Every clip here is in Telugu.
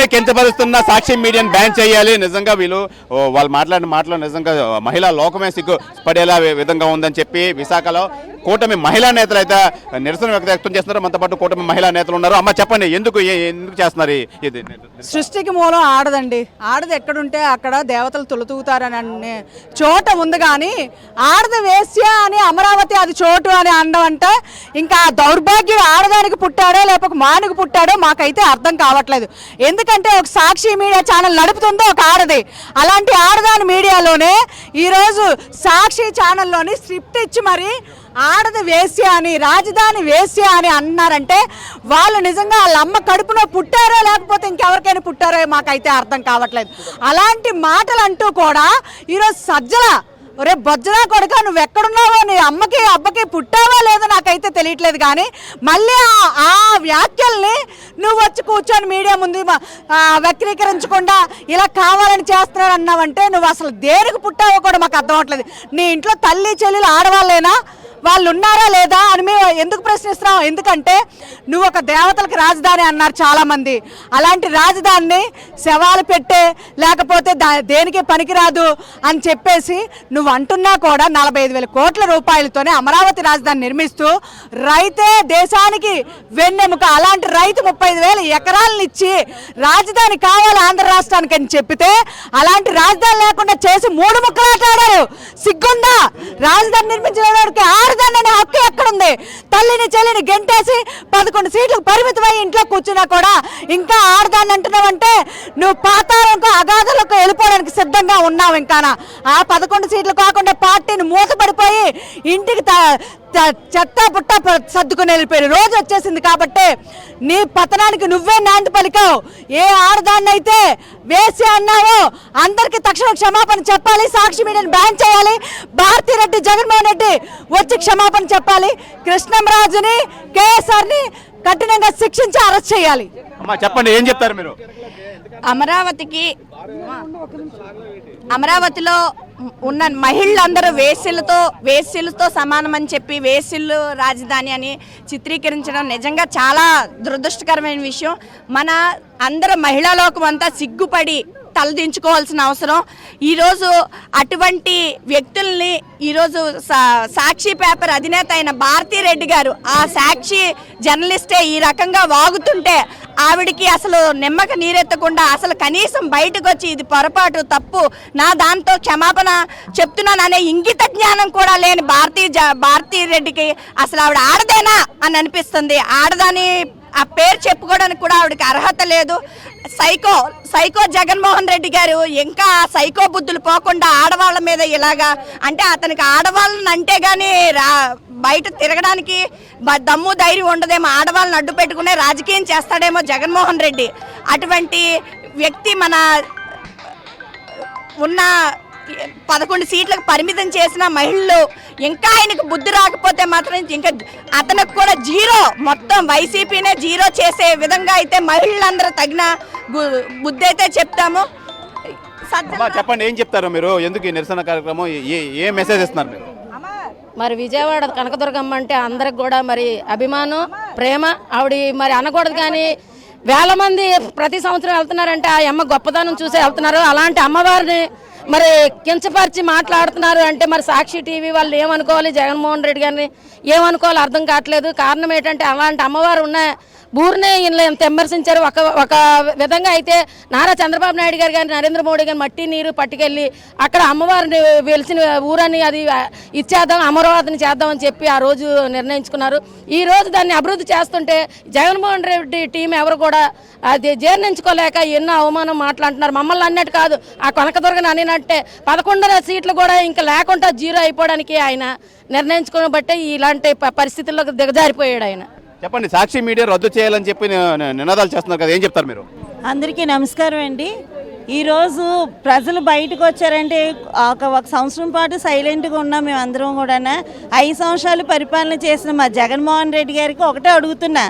మహిళల్ని కించపరుస్తున్న సాక్షి మీడియాని బ్యాన్ చేయాలి. నిజంగా వీళ్ళు వాళ్ళు మాట్లాడిన మాటలు నిజంగా మహిళా లోకమే సిగ్గుపడేలా విధంగా ఉందని చెప్పి విశాఖలో కూటమి మహిళా నేతలు అయితే నిరసన వ్యక్తం చేస్తున్నారు. మనతో పాటు కూటమి మహిళా నేతలు ఉన్నారు. అమ్మ చెప్పండి, ఎందుకు చేస్తున్నారు ఇది? సృష్టికి మూలం ఆడదండి. ఆడది ఎక్కడుంటే అక్కడ దేవతలు తులుతూగుతారని చోట ఉంది. కానీ ఆడది వేశ్య అని అమరావతి అది చోటు అని అనడం అంటే ఇంకా దౌర్భాగ్యుడు ఆడదానికి పుట్టాడో లేకపోతే మానుకు పుట్టాడో మాకైతే అర్థం కావట్లేదు. ఎందుకంటే ఒక సాక్షి మీడియా ఛానల్ నడుపుతుందో ఒక ఆడది. అలాంటి ఆడదాని మీడియాలోనే ఈరోజు సాక్షి ఛానల్లోని స్క్రిప్ట్ ఇచ్చి మరి ఆడది వేశ్య అని రాజధాని వేశ్య అని అన్నారంటే వాళ్ళు నిజంగా వాళ్ళ అమ్మ కడుపులో పుట్టారో లేకపోతే ఇంకెవరికైనా పుట్టారో మాకైతే అర్థం కావట్లేదు. అలాంటి మాటలు అంటూ కూడా ఈరోజు సజ్జల ఒరే బొజ్జరా కొడుక నువ్వు ఎక్కడున్నావో, నీ అమ్మకి అబ్బకి పుట్టావో లేదో నాకైతే తెలియట్లేదు. కానీ మళ్ళీ ఆ వ్యాఖ్యల్ని నువ్వు వచ్చి కూర్చొని మీడియా ముందు వక్రీకరించకుండా ఇలా కావాలని చేస్తున్నాడు అన్నావంటే నువ్వు అసలు దేనికి పుట్టావో కూడా మాకు అర్థం అవట్లేదు. నీ ఇంట్లో తల్లి చెల్లెలు ఆడవాళ్ళేనా, వాళ్ళు ఉన్నారా లేదా అని మేము ఎందుకు ప్రశ్నిస్తున్నాం? ఎందుకంటే నువ్వు ఒక దేవతలకు రాజధాని అన్నారు చాలామంది. అలాంటి రాజధానిని శవాలు పెట్టే లేకపోతే దేనికి పనికిరాదు అని చెప్పేసి నువ్వు అంటున్నా కూడా 45,000 కోట్ల రూపాయలతోనే అమరావతి రాజధాని నిర్మిస్తూ రైతే దేశానికి వెన్నెముక. అలాంటి రైతు 35,000 ఎకరాలను ఇచ్చి రాజధాని కావాలి ఆంధ్ర రాష్ట్రానికి అని చెప్పితే అలాంటి రాజధాని లేకుండా చేసి 3 ముక్కలాటాడారు. సిగ్గుందా? రాజధాని నిర్మించడానికి ఆడదాన్ని అనే హక్కు ఎక్కడుంది? తల్లిని చెల్లిని గెంటేసి 11 సీట్లకు పరిమితమై ఇంట్లో కూర్చున్నా కూడా ఇంకా ఆడదాన్ని అంటున్నావంటే నువ్వు పాతాళంకు అగాధంలోకి వెళ్ళిపోవడానికి సిద్ధంగా ఉన్నావు. ఇంకా ఆ 11 సీట్లు కాకుండా పార్టీని మూతపడిపోయి ఇంటికి చెత్త పుట్ట సర్దుకుని వెళ్ళిపోయి రోజు వచ్చేసింది. కాబట్టి నీ పతనానికి నువ్వే నాంది పలికావు. ఏ ఆడదాన్ని అయితే వేసి అన్నావో అందరికీ తక్షణ క్షమాపణ చెప్పాలి. సాక్షి మీడియాని బ్యాన్ చేయాలి. భారతిరెడ్డి జగన్మోహన్ రెడ్డి వచ్చి క్షమాపణ చెప్పాలి. కృష్ణంరాజుని కేఎస్ఆర్ని కఠినంగా శిక్షించి అరెస్ట్ చేయాలి. అమ్మా చెప్పండి, ఏం చెప్తారు మీరు? అమరావతిలో ఉన్న మహిళలందరూ వేశ్యలతో సమానమని చెప్పి వేశ్యలు రాజధాని అని చిత్రీకరించడం నిజంగా చాలా దురదృష్టకరమైన విషయం. మన అందరూ మహిళా లోకం అంతా సిగ్గుపడి తలదించుకోవాల్సిన అవసరం. ఈరోజు అటువంటి వ్యక్తుల్ని ఈరోజు సాక్షి పేపర్ అధినేత అయిన భారతిరెడ్డి గారు ఆ సాక్షి జర్నలిస్టే ఈ రకంగా వాగుతుంటే ఆవిడికి అసలు నిమ్మక నీరెత్తకుండా అసలు కనీసం బయటకు వచ్చి ఇది పొరపాటు తప్పు నా దాంతో క్షమాపణ చెప్తున్నాననే ఇంగిత జ్ఞానం కూడా లేని భారతిరెడ్డికి అసలు ఆవిడ ఆడదేనా అని అనిపిస్తుంది. ఆడదాని ఆ పేరు చెప్పుకోవడానికి కూడా ఆవిడకి అర్హత లేదు. సైకో జగన్మోహన్ రెడ్డి గారు ఇంకా సైకో బుద్ధులు పోకుండా ఆడవాళ్ళ మీద ఇలాగా అంటే అతనికి ఆడవాళ్ళని అంటే గానీ బయట తిరగడానికి దమ్ము ధైర్యం ఉండదేమో. ఆడవాళ్ళని అడ్డు పెట్టుకునే రాజకీయం చేస్తాడేమో జగన్మోహన్ రెడ్డి. అటువంటి వ్యక్తి మన ఉన్న 11 సీట్లకు పరిమితం చేసిన మహిళలు ఇంకా ఆయనకు బుద్ధి రాకపోతే మాత్రం ఇంకా అతనికి కూడా జీరో, మొత్తం వైసీపీనే జీరో చేసే విధంగా అయితే మహిళలందరూ తగిన బుద్ధి అయితే చెప్తాము. చెప్పండి, ఏం చెప్తారు మీరు? ఎందుకు ఈ నిరసన కార్యక్రమం, ఏ మెసేజ్ ఇస్తున్నారు మీరు? మరి విజయవాడ కనకదుర్గమ్మ అంటే అందరికి కూడా మరి అభిమానం, ప్రేమ. ఆవిడ మరి అనకూడదు కానీ వేల మంది ప్రతి సంవత్సరం వెళ్తున్నారంటే ఆ అమ్మ గొప్పతనం చూసే వెళ్తున్నారు. అలాంటి అమ్మవారిని మరి కించపరిచి మాట్లాడుతున్నారు అంటే మరి సాక్షి టీవీ వాళ్ళు ఏమనుకోవాలి, జగన్మోహన్ రెడ్డి గారిని ఏమనుకోవాలి అర్థం కావట్లేదు. కారణం ఏంటంటే అలాంటి అమ్మవారు ఉన్న ఊరినే ఇలా ఎంత విమర్శించారు. ఒక విధంగా అయితే నారా చంద్రబాబు నాయుడు గారు కానీ నరేంద్ర మోడీ గారు మట్టి నీరు పట్టుకెళ్ళి అక్కడ అమ్మవారిని వెలిసిన ఊరని అది ఇచ్చేద్దాం, అమరావతిని చేద్దామని చెప్పి ఆ రోజు నిర్ణయించుకున్నారు. ఈ రోజు దాన్ని అభివృద్ధి చేస్తుంటే జగన్మోహన్ రెడ్డి టీం ఎవరు కూడా అది జీర్ణించుకోలేక ఎన్నో అవమానం మాట్లాడుతున్నారు. మమ్మల్ని అన్నట్టు కాదు, ఆ కనకదుర్గని అనినట్టే 11 సీట్లు కూడా ఇంకా లేకుండా జీరో అయిపోవడానికి ఆయన నిర్ణయించుకుని బట్టే ఇలాంటి పరిస్థితుల్లో దిగజారిపోయాడు ఆయన. చెప్పండి, సాక్షి మీడియా రద్దు చేయాలని చెప్పి నినాదాలు చేస్తున్నారు కదా, ఏం చెప్తారు మీరు? అందరికీ నమస్కారం అండి. ఈరోజు ప్రజలు బయటకు వచ్చారంటే ఒక సంవత్సరం పాటు సైలెంట్గా ఉన్నాం మేమందరం కూడా. 5 సంవత్సరాలు పరిపాలన చేసిన మా జగన్మోహన్ రెడ్డి గారికి ఒకటే అడుగుతున్నా,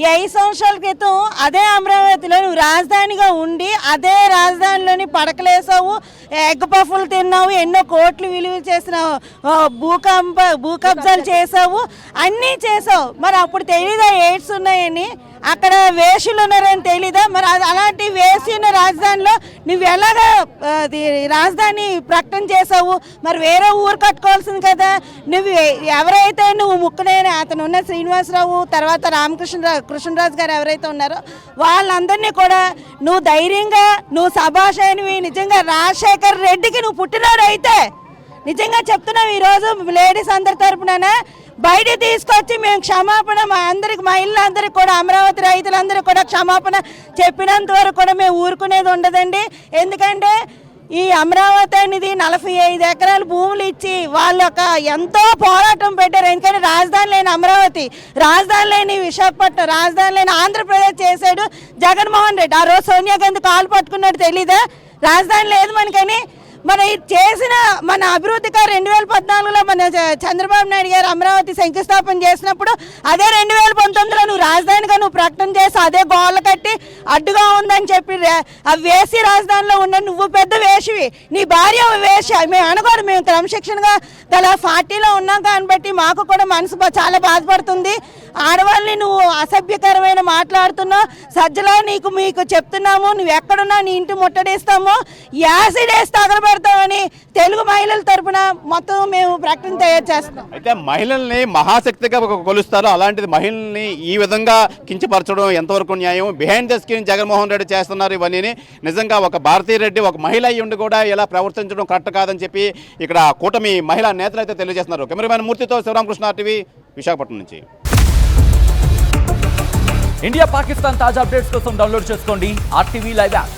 ఈ 5 సంవత్సరాల క్రితం అదే అమరావతిలో నువ్వు రాజధానిగా ఉండి అదే రాజధానిలోని పడకలేసావు, ఎగ్ పఫ్ఫులు తిన్నావు, ఎన్నో కోట్లు విలువ చేసిన భూ కబ్జాలు చేసావు, అన్నీ చేసావు. మరి అప్పుడు తెలీదా ఎయిడ్స్ ఉన్నాయని? అక్కడ వేషులు ఉన్నారని తెలీదా? మరి అలాంటి వేసి ఉన్న రాజధానిలో నువ్వు ఎలాగ రాజధాని ప్రకటన చేసావు? మరి వేరే ఊరు కట్టుకోవాల్సింది కదా. నువ్వు ఎవరైతే నువ్వు ముక్కునేని అతను ఉన్న శ్రీనివాసరావు తర్వాత కృష్ణరాజు గారు ఎవరైతే ఉన్నారో వాళ్ళందరినీ కూడా నువ్వు ధైర్యంగా నువ్వు సభాషణివి. నిజంగా రాజశేఖర్ రెడ్డికి నువ్వు పుట్టినోడు అయితే నిజంగా చెప్తున్నావు, ఈరోజు లేడీస్ అందరి తరపున బయట తీసుకొచ్చి మేము క్షమాపణ మా అందరికి మహిళలందరికీ కూడా అమరావతి రైతులందరికీ కూడా క్షమాపణ చెప్పినంత వరకు కూడా మేము ఊరుకునేది ఉండదండి. ఎందుకంటే ఈ అమరావతి అనేది 45 ఎకరాల భూములు ఇచ్చి వాళ్ళ ఎంతో పోరాటం పెట్టారు. ఎందుకంటే రాజధాని లేని అమరావతి, రాజధాని లేని విశాఖపట్నం, రాజధాని లేని ఆంధ్రప్రదేశ్ చేశాడు జగన్మోహన్ రెడ్డి. ఆ రోజు సోనియా గాంధీ కాలు పట్టుకున్నాడు తెలీదా? రాజధాని లేదు మనకని. మన చేసిన మన అభివృద్ధిగా 2014లో మన చంద్రబాబు నాయుడు గారు అమరావతి శంకుస్థాపన చేసినప్పుడు అదే 2019లో నువ్వు రాజధానిగా నువ్వు ప్రకటన చేసి అదే గోళ్ళ కట్టి అడ్డుగా ఉందని చెప్పి ఆ వేసి రాజధానిలో ఉన్న నువ్వు పెద్ద వేషివి, నీ భార్య వేష. మేము అనకూడదు, మేము క్రమశిక్షణగా గల పార్టీలో ఉన్నాం కాబట్టి మాకు కూడా మనసు చాలా బాధపడుతుంది. ఆడవాళ్ళని నువ్వు అసభ్యకరమైన మాట్లాడుతున్నావు. సజ్జలా మీకు చెప్తున్నాము, నువ్వు ఎక్కడున్నా నీ ఇంటి ముట్టడిస్తాము, యాసిడ్ వేసి తగలబెడతామని తెలుగు మహిళల తరపున మొత్తం మేము ప్రకటన తయారు చేస్తున్నాం. అయితే మహిళల్ని మహాశక్తిగా కొలుస్తారు, అలాంటిది మహిళల్ని ఈ విధంగా కించపరచడం ఎంతవరకు న్యాయం? Behind the screen Jaganmohan Reddy చేస్తున్నారు ఇవన్నీ. నిజంగా ఒక భారతీయ రెడ్డి ఒక మహిళ అయ్యి ఉండి కూడా ఇలా ప్రవర్తించడం కరెక్ట్ కాదని చెప్పి ఇక్కడ కూటమి మహిళా నేతలు అయితే తెలియజేస్తున్నారు. కెమెరామెన్ మూర్తితో శివరామకృష్ణ టీవీ విశాఖపట్నం నుంచి. ఇండియా పాకిస్తాన్ తాజా అప్డేట్స్ కోసం డౌన్లోడ్ చేసుకోండి RTV లైవ్ యాప్.